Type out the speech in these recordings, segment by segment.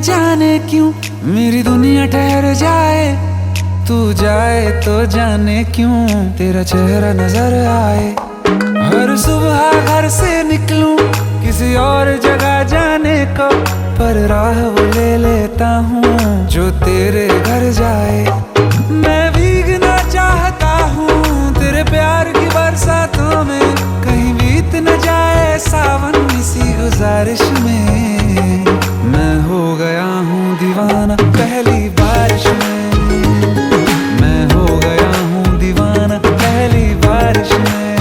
जाने क्यों मेरी दुनिया ठहर जाए, तू जाए तो जाने क्यों तेरा चेहरा नजर आए। हर सुबह घर से निकलूं किसी और जगह जाने को, पर राह वो ले लेता हूँ जो तेरे घर जाए। मैं भीगना चाहता हूँ तेरे प्यार की बरसातों में, कहीं बीत न जाए सावन इसी गुजारिश में। मैं हो गया हूँ दीवाना पहली बारिश में, मैं हो गया हूँ दीवाना पहली बारिश में।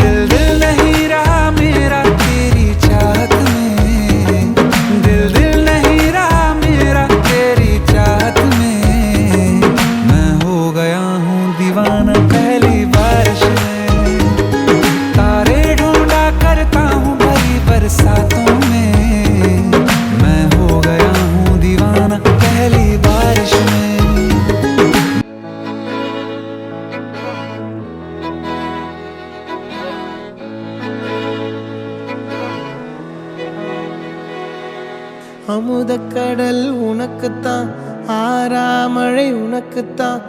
दिल दिल नहीं रहा मेरा तेरी चाहत में, दिल दिल नहीं रहा मेरा तेरी चाहत में। मैं हो गया हूँ दीवाना पहली बारिश में। तारे ढूंढा करता हूँ भरी बरसातों में, पहली बारिश में। அமுதக்கடல் உனக்குத்தான், ஆறாமழை உனக்குத்தான்,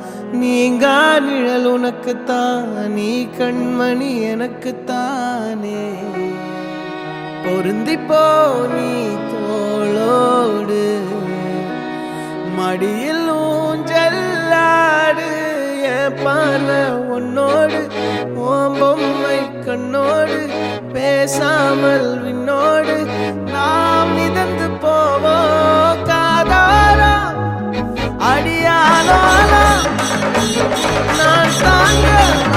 நீங்கா நிழல் உனக்குத்தான், நீ கண்மணி எனக்குத்தானே. பொருந்திப்போ நீ தோளோடு, மடியில் ஊஞ்சல்லாடு, என் பார்வை உன்னோடு, ஓம் பொம்மை கண்ணோடு, பேசாமல் விண்ணோடு நாம் மிதந்து போவோம் காதாரா அடியாலோலா. நான் தாங்க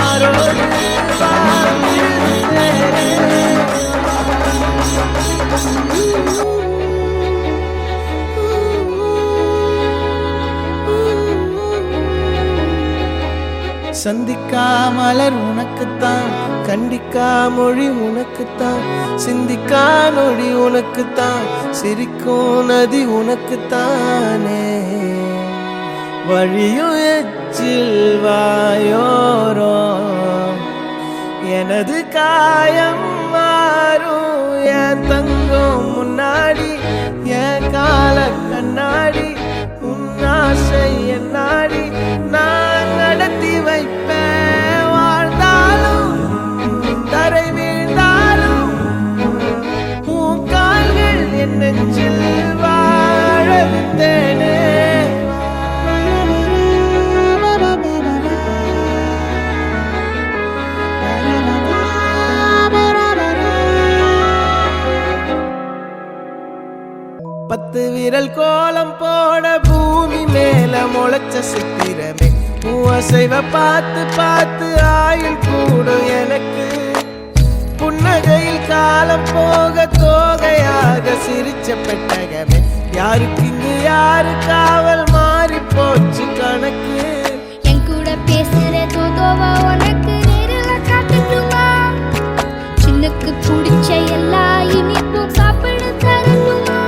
ஆரோடு சந்திக்கா மலர் உனக்குத்தான், கண்டிக்கா மொழி உனக்குத்தான், சிந்திக்கா நொடி உனக்குத்தான், சிரிக்கும் நதி உனக்குத்தானே. வழியும் எச்சில் வாயோரோ எனது காயம் மாறும், என் தங்கம் முன்னாடி என் கால கண்ணாடி, உன் ஆசை என்னாடி நான் நடத்தி வைப்பேன். வாழ்ந்தாலும் தரை வீழ்ந்தாலும் உன் கால்கள் என் நெஞ்சில் வாழ விட்டேனே. பத்து விரல் கோலம் போட பூமி மேல முளைச்ச சித்திரமே, அசைவ பார்த்து பார்த்து ஆயுள் கூடும் எனக்கு. புன்னகையில் காலம் போக தோகையாக சிரிச்ச பெட்டகமே, யாருக்கு இங்கு யாரு காவல் மாறி போச்சு கணக்கு. என் கூட பேசுற தோதோவா உனக்கு நேரில் காட்டுமா, சின்னுக்கு பிடிச்ச எல்லா இனிப்பும் சாப்பிட தரணுமா.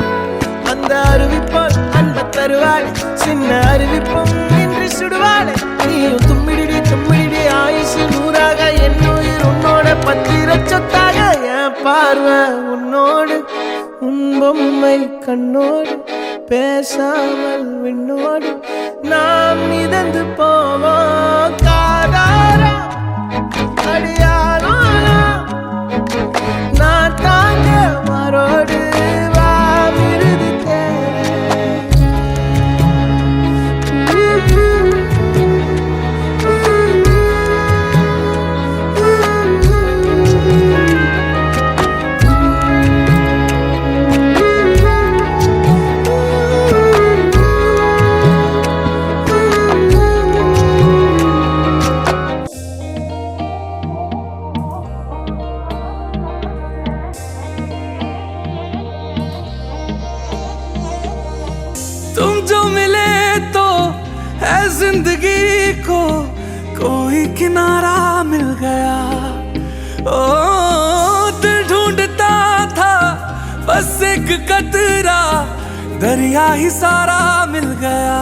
அந்த அறிவிப்போல் அன்ப தருவாள், சின்ன அறிவிப்பும் இன்று சுடுவாள். நீயும் தும்மிடி தும்மிடி ஆயுசு நூறாக, என் உயிர் உன்னோட பத்திர சொத்தாக. என் பார்வை உன்னோடு, உன் பொம்மை கண்ணோடு, பேசாமல் விண்ணோடு நாம் மிதந்து போவோம் காதாரா அடியாலோலா. நான் தாங்க மரோடு வா விருது தேரே. जिंदगी को कोई किनारा मिल गया। ओ दिल ढूंढता था बस एक कतरा, दरिया ही सारा मिल गया।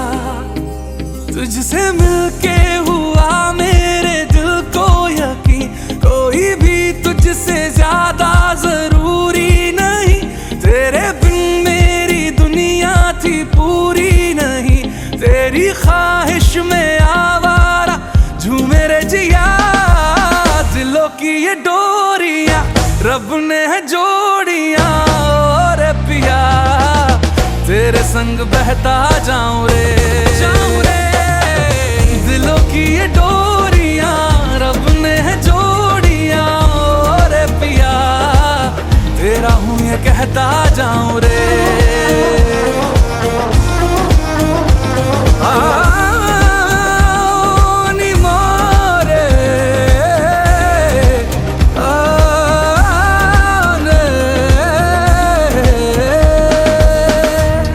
तुझसे मिलके हुआ मेरे दिल को यकीन, कोई भी तुझसे ज्यादा जरूरी नहीं। तेरे बिन मेरी दुनिया थी पूरी नहीं, तेरी ख्वाहिश में आवारा झूमे रे जिया। दिलों की ये डोरियां रब ने है जोड़ियां, और पिया तेरे संग बहता जाऊं रे, जाऊं रे। दिलों की ये डोरियां रब ने है जोड़ियां, और पिया तेरा हूं ये कहता जाऊं रे।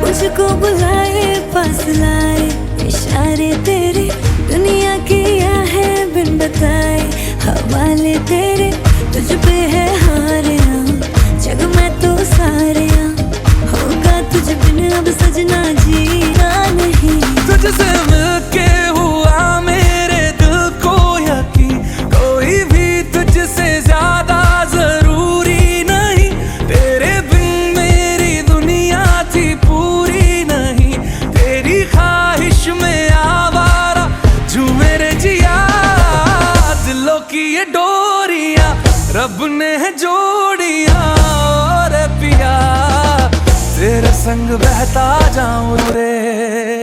मुझको बुलाए पास लाए इशारे तेरे, दुनिया किया है बिन बताए हवाले तेरे। तुझ पे है हारे जग में तो सारे, होगा तुझ बिन अब सजना जीना नहीं। तुझसे मिलके हुआ मेरे दिल को यकीन, कोई भी तुझसे ज्यादा जरूरी नहीं। तेरे बिन मेरी दुनिया थी पूरी नहीं, तेरी ख्वाहिश में आवारा झूमे रे जिया। दिलों की ये डोरियां रब ने है जोड़ियां, और पिया तेरे संग बहता जाऊं रे।